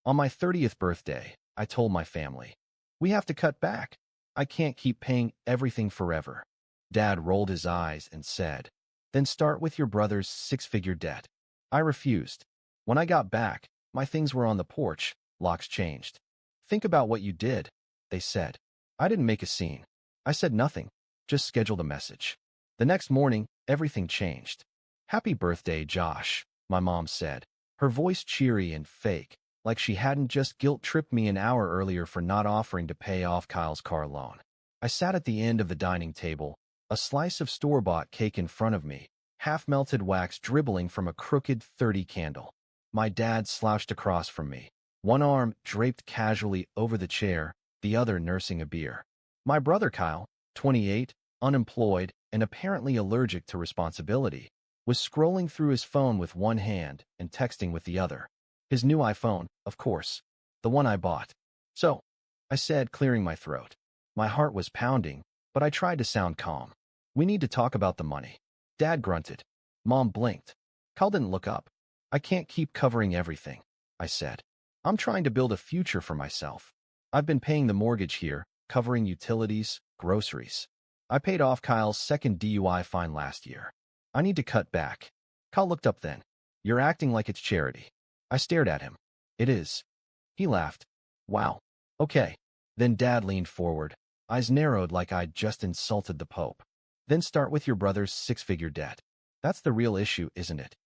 On my 30th birthday, I told my family, "We have to cut back. I can't keep paying everything forever." Dad rolled his eyes and said, "Then start with your brother's six-figure debt." I refused. When I got back, my things were on the porch, locks changed. "Think about what you did," they said. I didn't make a scene. I said nothing, just scheduled a message. The next morning, everything changed. "Happy birthday, Josh," my mom said, her voice cheery and fake, like she hadn't just guilt-tripped me an hour earlier for not offering to pay off Kyle's car loan. I sat at the end of the dining table, a slice of store-bought cake in front of me, half-melted wax dribbling from a crooked 30 candle. My dad slouched across from me, one arm draped casually over the chair, the other nursing a beer. My brother Kyle, 28, unemployed, and apparently allergic to responsibility, was scrolling through his phone with one hand and texting with the other. His new iPhone, of course, the one I bought. "So," I said, clearing my throat. My heart was pounding, but I tried to sound calm. "We need to talk about the money." Dad grunted. Mom blinked. Kyle didn't look up. "I can't keep covering everything," I said. "I'm trying to build a future for myself. I've been paying the mortgage here, covering utilities, groceries. I paid off Kyle's second DUI fine last year. I need to cut back." Kyle looked up then. "You're acting like it's charity." I stared at him. "It is." He laughed. "Wow. Okay." Then Dad leaned forward, eyes narrowed like I'd just insulted the Pope. "Then start with your brother's six-figure debt. That's the real issue, isn't it?"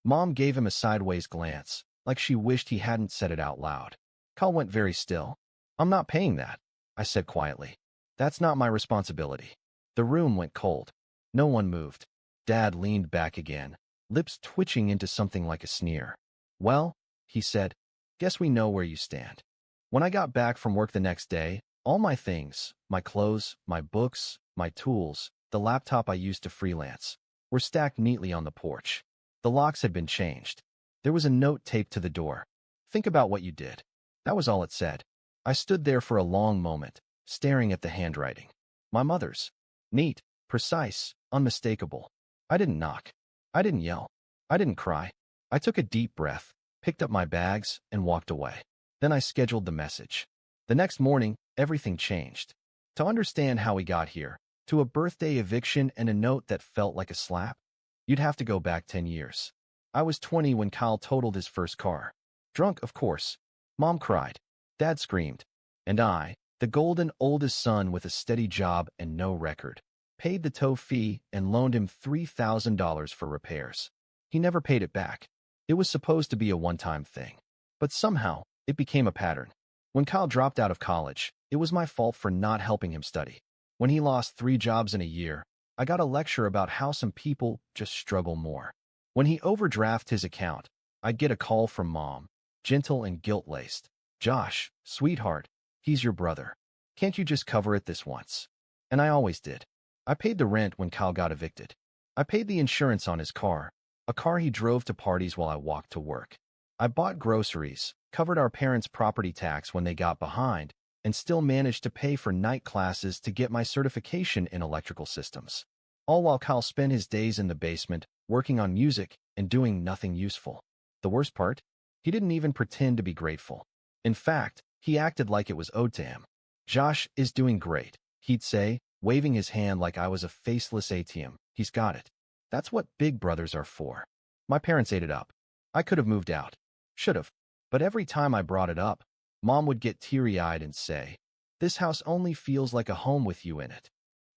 Mom gave him a sideways glance, like she wished he hadn't said it out loud. Kyle went very still. "I'm not paying that," I said quietly. "That's not my responsibility." The room went cold. No one moved. Dad leaned back again, lips twitching into something like a sneer. "Well," he said, "guess we know where you stand." When I got back from work the next day, all my things, my clothes, my books, my tools, the laptop I used to freelance, were stacked neatly on the porch. The locks had been changed. There was a note taped to the door. "Think about what you did." That was all it said. I stood there for a long moment, staring at the handwriting. My mother's. Neat, precise, unmistakable. I didn't knock. I didn't yell. I didn't cry. I took a deep breath, picked up my bags, and walked away. Then I scheduled the message. The next morning, everything changed. To understand how we got here, to a birthday eviction and a note that felt like a slap, you'd have to go back 10 years. I was 20 when Kyle totaled his first car. Drunk, of course. Mom cried. Dad screamed. And I, the golden oldest son with a steady job and no record, paid the tow fee and loaned him $3,000 for repairs. He never paid it back. It was supposed to be a one-time thing. But somehow, it became a pattern. When Kyle dropped out of college, it was my fault for not helping him study. When he lost 3 jobs in a year, I got a lecture about how some people just struggle more. When he overdrafted his account, I'd get a call from Mom, gentle and guilt-laced. "Josh, sweetheart, he's your brother. Can't you just cover it this once?" And I always did. I paid the rent when Kyle got evicted. I paid the insurance on his car, a car he drove to parties while I walked to work. I bought groceries, covered our parents' property tax when they got behind, and still managed to pay for night classes to get my certification in electrical systems. All while Kyle spent his days in the basement, working on music and doing nothing useful. The worst part? He didn't even pretend to be grateful. In fact, he acted like it was owed to him. "Josh is doing great," he'd say, waving his hand like I was a faceless ATM. "He's got it." That's what big brothers are for. My parents ate it up. I could have moved out. Should have. But every time I brought it up, Mom would get teary-eyed and say, "This house only feels like a home with you in it."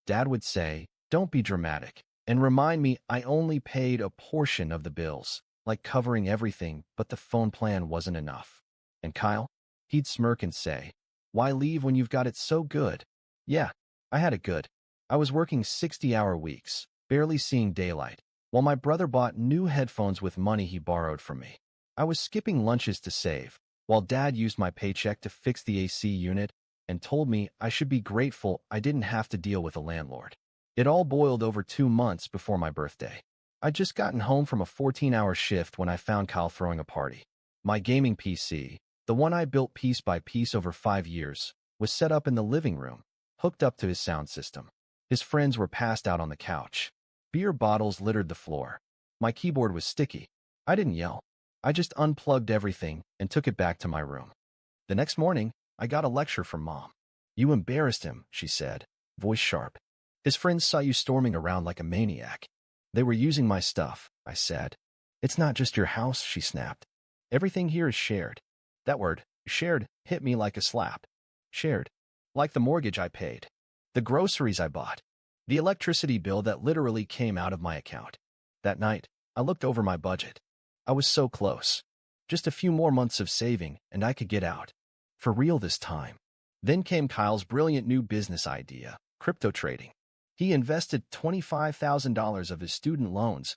Dad would say, "Don't be dramatic," and remind me I only paid a portion of the bills, like covering everything, but the phone plan wasn't enough. And Kyle? He'd smirk and say, "Why leave when you've got it so good?" Yeah, I had it good. I was working 60-hour weeks, barely seeing daylight, while my brother bought new headphones with money he borrowed from me. I was skipping lunches to save, while Dad used my paycheck to fix the AC unit and told me I should be grateful I didn't have to deal with a landlord. It all boiled over 2 months before my birthday. I'd just gotten home from a 14-hour shift when I found Kyle throwing a party. My gaming PC, the one I built piece by piece over 5 years, was set up in the living room, hooked up to his sound system. His friends were passed out on the couch. Beer bottles littered the floor. My keyboard was sticky. I didn't yell. I just unplugged everything and took it back to my room. The next morning, I got a lecture from Mom. You embarrassed him, she said, voice sharp. His friends saw you storming around like a maniac. They were using my stuff, I said. It's not just your house, she snapped. Everything here is shared. That word, shared, hit me like a slap. Shared. Like the mortgage I paid. The groceries I bought. The electricity bill that literally came out of my account. That night, I looked over my budget. I was so close. Just a few more months of saving, and I could get out. For real this time. Then came Kyle's brilliant new business idea, crypto trading. He invested $25,000 of his student loans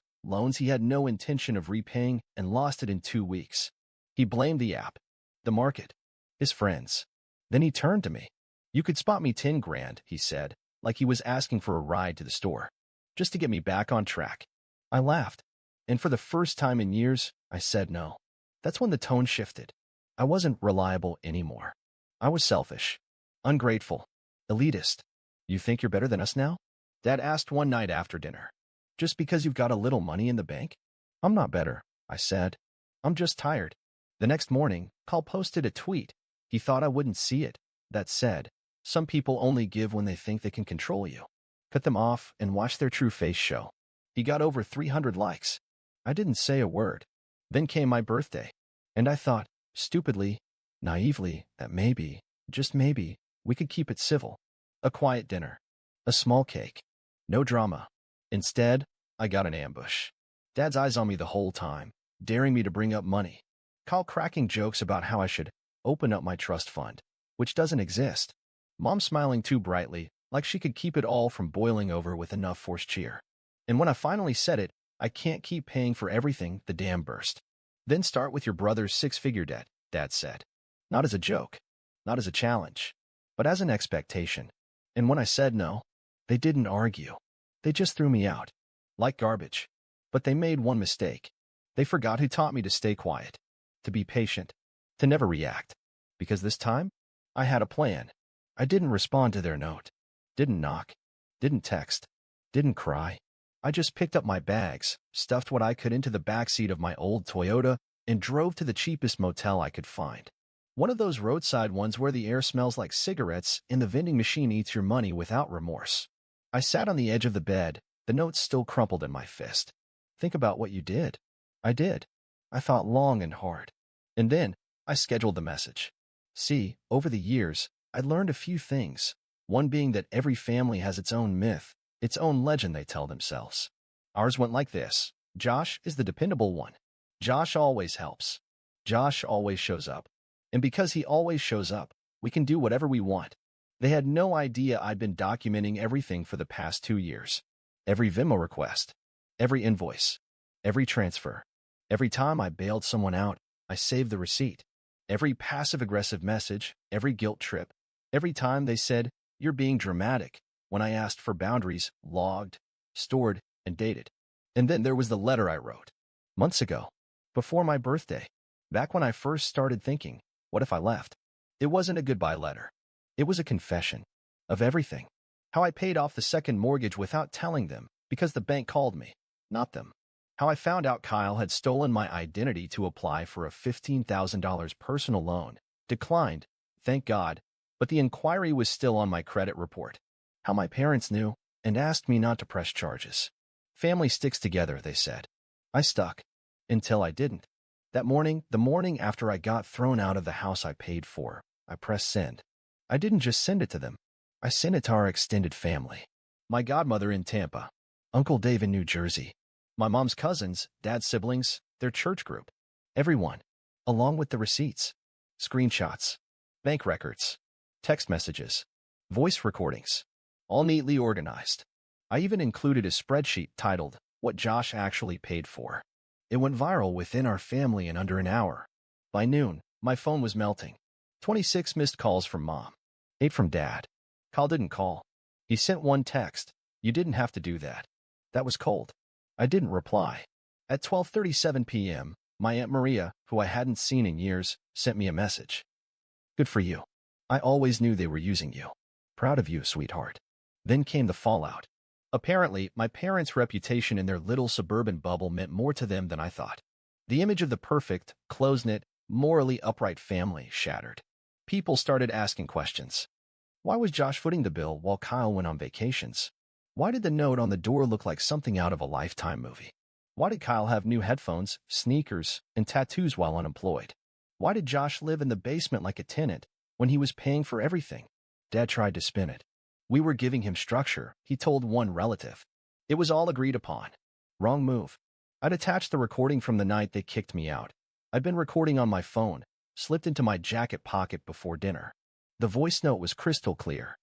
he had no intention of repaying, and lost it in 2 weeks. He blamed the app, the market, his friends. Then he turned to me. You could spot me 10 grand, he said, like he was asking for a ride to the store, just to get me back on track. I laughed, and for the first time in years, I said no. That's when the tone shifted. I wasn't reliable anymore. I was selfish, ungrateful, elitist. You think you're better than us now? Dad asked one night after dinner. Just because you've got a little money in the bank? I'm not better, I said. I'm just tired. The next morning, Kyle posted a tweet. He thought I wouldn't see it. That said, some people only give when they think they can control you. Cut them off and watch their true face show. He got over 300 likes. I didn't say a word. Then came my birthday. And I thought, stupidly, naively, that maybe, just maybe, we could keep it civil. A quiet dinner. A small cake. No drama. Instead, I got an ambush. Dad's eyes on me the whole time, daring me to bring up money. Kyle cracking jokes about how I should open up my trust fund, which doesn't exist. Mom smiling too brightly, like she could keep it all from boiling over with enough forced cheer. And when I finally said it, I can't keep paying for everything, the dam burst. Then start with your brother's 6-figure debt, Dad said. Not as a joke, not as a challenge, but as an expectation. And when I said no, they didn't argue. They just threw me out. Like garbage. But they made one mistake. They forgot who taught me to stay quiet, to be patient, to never react. Because this time, I had a plan. I didn't respond to their note. Didn't knock. Didn't text. Didn't cry. I just picked up my bags, stuffed what I could into the backseat of my old Toyota, and drove to the cheapest motel I could find. One of those roadside ones where the air smells like cigarettes and the vending machine eats your money without remorse. I sat on the edge of the bed, the notes still crumpled in my fist. Think about what you did. I did. I thought long and hard. And then, I scheduled the message. See, over the years, I'd learned a few things, one being that every family has its own myth, its own legend they tell themselves. Ours went like this. Josh is the dependable one. Josh always helps. Josh always shows up. And because he always shows up, we can do whatever we want. They had no idea I'd been documenting everything for the past 2 years. Every Venmo request, every invoice, every transfer. Every time I bailed someone out, I saved the receipt. Every passive-aggressive message, every guilt trip. Every time they said, "You're being dramatic," when I asked for boundaries, logged, stored, and dated. And then there was the letter I wrote. Months ago. Before my birthday. Back when I first started thinking, what if I left? It wasn't a goodbye letter. It was a confession. Of everything. How I paid off the second mortgage without telling them, because the bank called me, not them. How I found out Kyle had stolen my identity to apply for a $15,000 personal loan. Declined, thank God, but the inquiry was still on my credit report. How my parents knew, and asked me not to press charges. Family sticks together, they said. I stuck. Until I didn't. That morning, the morning after I got thrown out of the house I paid for, I pressed send. I didn't just send it to them. I sent it to our extended family. My godmother in Tampa. Uncle Dave in New Jersey. My mom's cousins, dad's siblings, their church group. Everyone. Along with the receipts. Screenshots. Bank records. Text messages. Voice recordings. All neatly organized. I even included a spreadsheet titled, What Josh Actually Paid For. It went viral within our family in under an hour. By noon, my phone was melting. 26 missed calls from Mom. 8 from Dad. Kyle didn't call. He sent one text. You didn't have to do that. That was cold. I didn't reply. At 12:37 p.m., my Aunt Maria, who I hadn't seen in years, sent me a message. Good for you. I always knew they were using you. Proud of you, sweetheart. Then came the fallout. Apparently, my parents' reputation in their little suburban bubble meant more to them than I thought. The image of the perfect, close-knit, morally upright family shattered. People started asking questions. Why was Josh footing the bill while Kyle went on vacations? Why did the note on the door look like something out of a Lifetime movie? Why did Kyle have new headphones, sneakers, and tattoos while unemployed? Why did Josh live in the basement like a tenant when he was paying for everything? Dad tried to spin it. We were giving him structure, he told one relative. It was all agreed upon. Wrong move. I'd attached the recording from the night they kicked me out. I'd been recording on my phone, slipped into my jacket pocket before dinner. The voice note was crystal clear.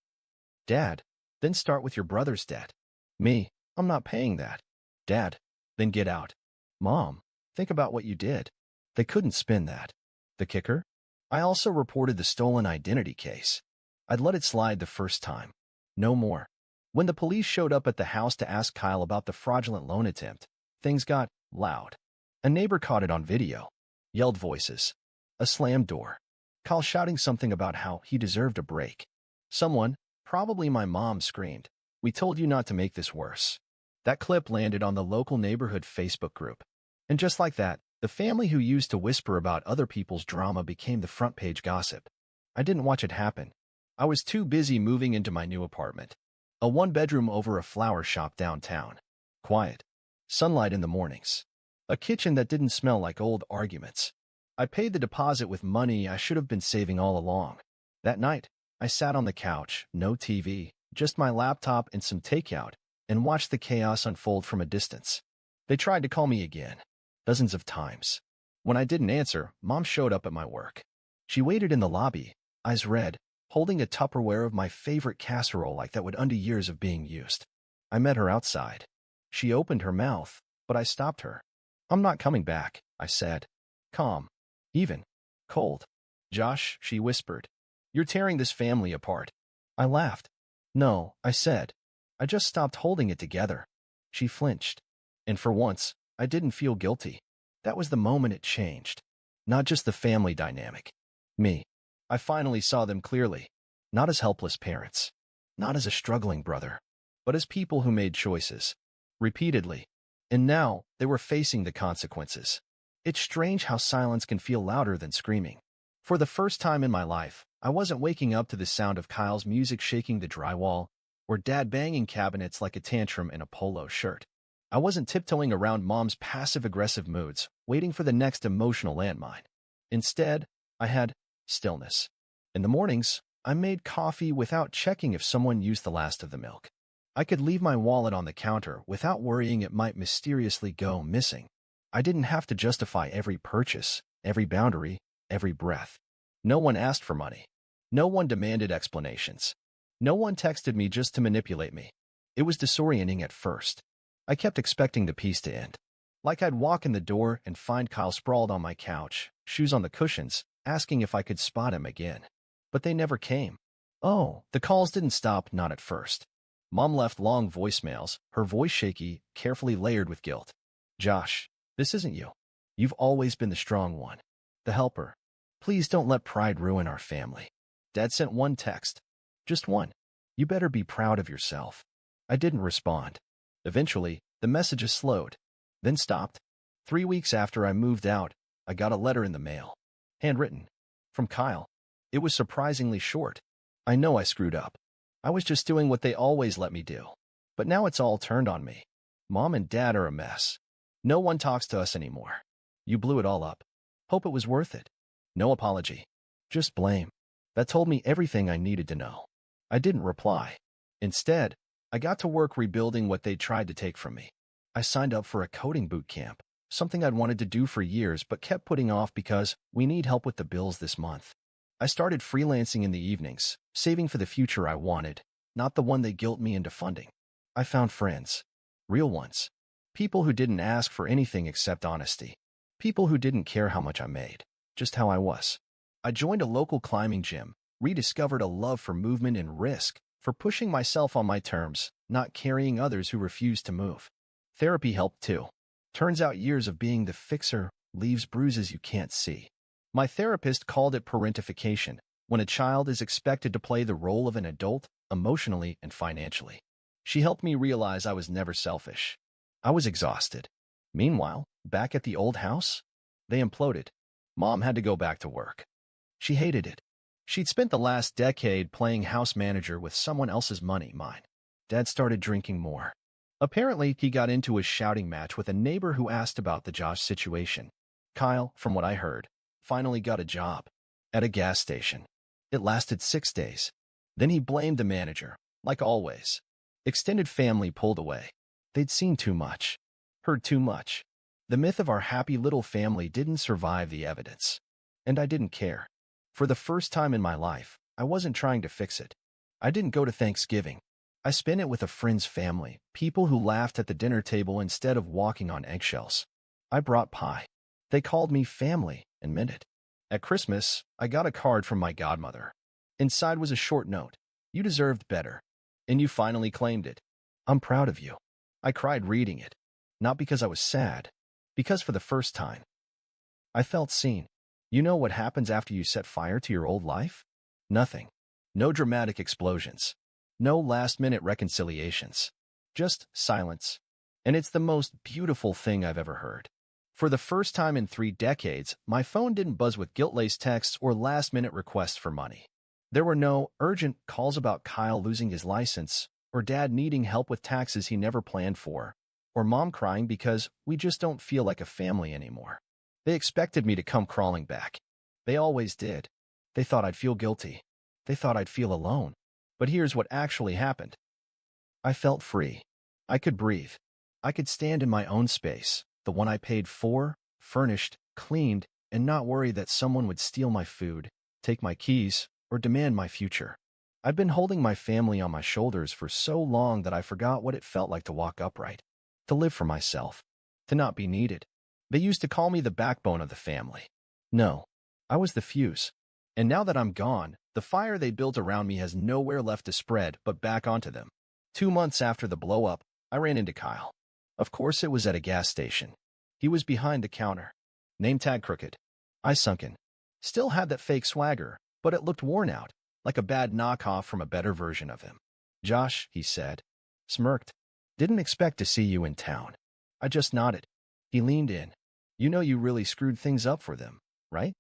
Dad, then start with your brother's debt. Me, I'm not paying that. Dad, then get out. Mom, think about what you did. They couldn't spin that. The kicker? I also reported the stolen identity case. I'd let it slide the first time. No more. When the police showed up at the house to ask Kyle about the fraudulent loan attempt, things got loud. A neighbor caught it on video. Yelled voices. A slammed door. Kyle shouting something about how he deserved a break. Someone, probably my mom, screamed, "We told you not to make this worse." That clip landed on the local neighborhood Facebook group. And just like that, the family who used to whisper about other people's drama became the front page gossip. I didn't watch it happen. I was too busy moving into my new apartment. A one-bedroom over a flower shop downtown. Quiet. Sunlight in the mornings. A kitchen that didn't smell like old arguments. I paid the deposit with money I should have been saving all along. That night, I sat on the couch, no TV, just my laptop and some takeout, and watched the chaos unfold from a distance. They tried to call me again, dozens of times. When I didn't answer, Mom showed up at my work. She waited in the lobby, eyes red, holding a Tupperware of my favorite casserole like that would undo years of being used. I met her outside. She opened her mouth, but I stopped her. "I'm not coming back," I said. Calm. Even. Cold. "Josh," she whispered, "you're tearing this family apart." I laughed. "No," I said. "I just stopped holding it together." She flinched. And for once, I didn't feel guilty. That was the moment it changed. Not just the family dynamic. Me. I finally saw them clearly. Not as helpless parents. Not as a struggling brother. But as people who made choices. Repeatedly. And now, they were facing the consequences. It's strange how silence can feel louder than screaming. For the first time in my life, I wasn't waking up to the sound of Kyle's music shaking the drywall, or Dad banging cabinets like a tantrum in a polo shirt. I wasn't tiptoeing around Mom's passive-aggressive moods, waiting for the next emotional landmine. Instead, I had stillness. In the mornings, I made coffee without checking if someone used the last of the milk. I could leave my wallet on the counter without worrying it might mysteriously go missing. I didn't have to justify every purchase, every boundary, every breath. No one asked for money. No one demanded explanations. No one texted me just to manipulate me. It was disorienting at first. I kept expecting the peace to end. Like I'd walk in the door and find Kyle sprawled on my couch, shoes on the cushions, asking if I could spot him again. But they never came. Oh, the calls didn't stop, not at first. Mom left long voicemails, her voice shaky, carefully layered with guilt. "Josh, this isn't you. You've always been the strong one. The helper. Please don't let pride ruin our family." Dad sent one text. Just one. "You better be proud of yourself." I didn't respond. Eventually, the messages slowed, then stopped. 3 weeks after I moved out, I got a letter in the mail. Handwritten. From Kyle. It was surprisingly short. "I know I screwed up. I was just doing what they always let me do. But now it's all turned on me. Mom and Dad are a mess. No one talks to us anymore. You blew it all up. Hope it was worth it." No apology. Just blame. That told me everything I needed to know. I didn't reply. Instead, I got to work rebuilding what they tried to take from me. I signed up for a coding boot camp, something I'd wanted to do for years but kept putting off because we need help with the bills this month. I started freelancing in the evenings, saving for the future I wanted, not the one they guilt me into funding. I found friends. Real ones. People who didn't ask for anything except honesty. People who didn't care how much I made, just how I was. I joined a local climbing gym, rediscovered a love for movement and risk, for pushing myself on my terms, not carrying others who refused to move. Therapy helped too. Turns out years of being the fixer leaves bruises you can't see. My therapist called it parentification, when a child is expected to play the role of an adult, emotionally and financially. She helped me realize I was never selfish. I was exhausted. Meanwhile, back at the old house, they imploded. Mom had to go back to work. She hated it. She'd spent the last decade playing house manager with someone else's money, mine. Dad started drinking more. Apparently, he got into a shouting match with a neighbor who asked about the Josh situation. Kyle, from what I heard, finally got a job at a gas station. It lasted 6 days. Then he blamed the manager, like always. Extended family pulled away. They'd seen too much, heard too much. The myth of our happy little family didn't survive the evidence. And I didn't care. For the first time in my life, I wasn't trying to fix it. I didn't go to Thanksgiving. I spent it with a friend's family, people who laughed at the dinner table instead of walking on eggshells. I brought pie. They called me family and meant it. At Christmas, I got a card from my godmother. Inside was a short note. You deserved better. And you finally claimed it. I'm proud of you. I cried reading it. Not because I was sad, because for the first time, I felt seen. You know what happens after you set fire to your old life? Nothing. No dramatic explosions. No last-minute reconciliations. Just silence. And it's the most beautiful thing I've ever heard. For the first time in 3 decades, my phone didn't buzz with guilt-laced texts or last-minute requests for money. There were no urgent calls about Kyle losing his license, or Dad needing help with taxes he never planned for, or Mom crying because we just don't feel like a family anymore. They expected me to come crawling back. They always did. They thought I'd feel guilty. They thought I'd feel alone. But here's what actually happened. I felt free. I could breathe. I could stand in my own space, the one I paid for, furnished, cleaned, and not worry that someone would steal my food, take my keys, or demand my future. I'd been holding my family on my shoulders for so long that I forgot what it felt like to walk upright, to live for myself, to not be needed. They used to call me the backbone of the family. No, I was the fuse. And now that I'm gone, the fire they built around me has nowhere left to spread but back onto them. 2 months after the blow-up, I ran into Kyle. Of course it was at a gas station. He was behind the counter. Name tag crooked. Eye sunken. Still had that fake swagger, but it looked worn out, like a bad knockoff from a better version of him. Josh, he said. Smirked. Didn't expect to see you in town. I just nodded. He leaned in. You know you really screwed things up for them, right?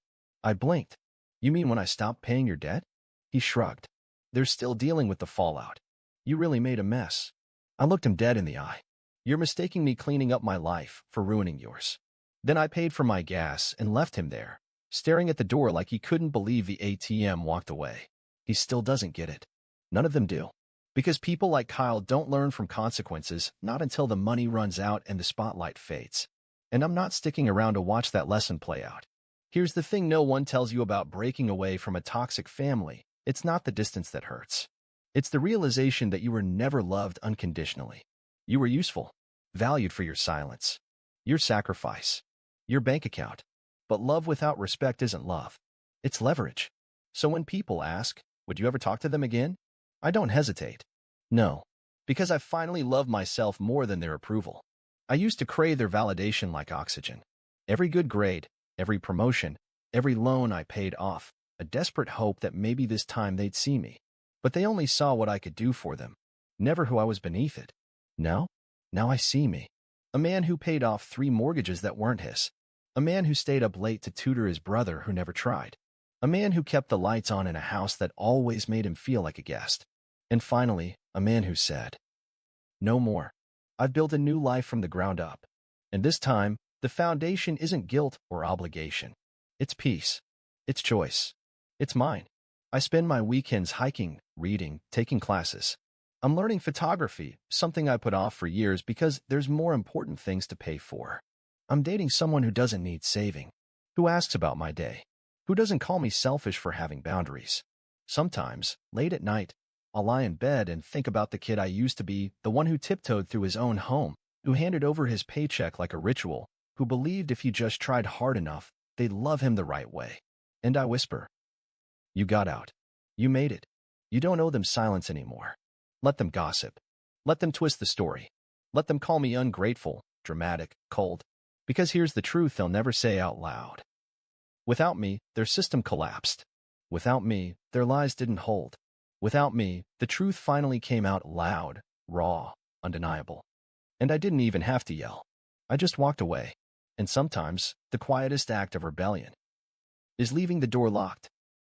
I blinked. You mean when I stopped paying your debt? He shrugged. They're still dealing with the fallout. You really made a mess. I looked him dead in the eye. You're mistaking me cleaning up my life for ruining yours. Then I paid for my gas and left him there, staring at the door like he couldn't believe the ATM walked away. He still doesn't get it. None of them do. Because people like Kyle don't learn from consequences, not until the money runs out and the spotlight fades. And I'm not sticking around to watch that lesson play out. Here's the thing no one tells you about breaking away from a toxic family. It's not the distance that hurts. It's the realization that you were never loved unconditionally. You were useful, valued for your silence, your sacrifice, your bank account. But love without respect isn't love. It's leverage. So when people ask, would you ever talk to them again? I don't hesitate. No, because I finally love myself more than their approval. I used to crave their validation like oxygen. Every good grade, every promotion, every loan I paid off, a desperate hope that maybe this time they'd see me. But they only saw what I could do for them, never who I was beneath it. Now I see me. A man who paid off 3 mortgages that weren't his. A man who stayed up late to tutor his brother who never tried. A man who kept the lights on in a house that always made him feel like a guest. And finally, a man who said, no more. I've built a new life from the ground up. And this time, the foundation isn't guilt or obligation. It's peace. It's choice. It's mine. I spend my weekends hiking, reading, taking classes. I'm learning photography, something I put off for years because there's more important things to pay for. I'm dating someone who doesn't need saving, who asks about my day, who doesn't call me selfish for having boundaries. Sometimes, late at night, I'll lie in bed and think about the kid I used to be, the one who tiptoed through his own home, who handed over his paycheck like a ritual, who believed if he just tried hard enough, they'd love him the right way. And I whisper, you got out. You made it. You don't owe them silence anymore. Let them gossip. Let them twist the story. Let them call me ungrateful, dramatic, cold. Because here's the truth they'll never say out loud. Without me, their system collapsed. Without me, their lies didn't hold. Without me, the truth finally came out loud, raw, undeniable. And I didn't even have to yell. I just walked away. And sometimes, the quietest act of rebellion is leaving the door locked.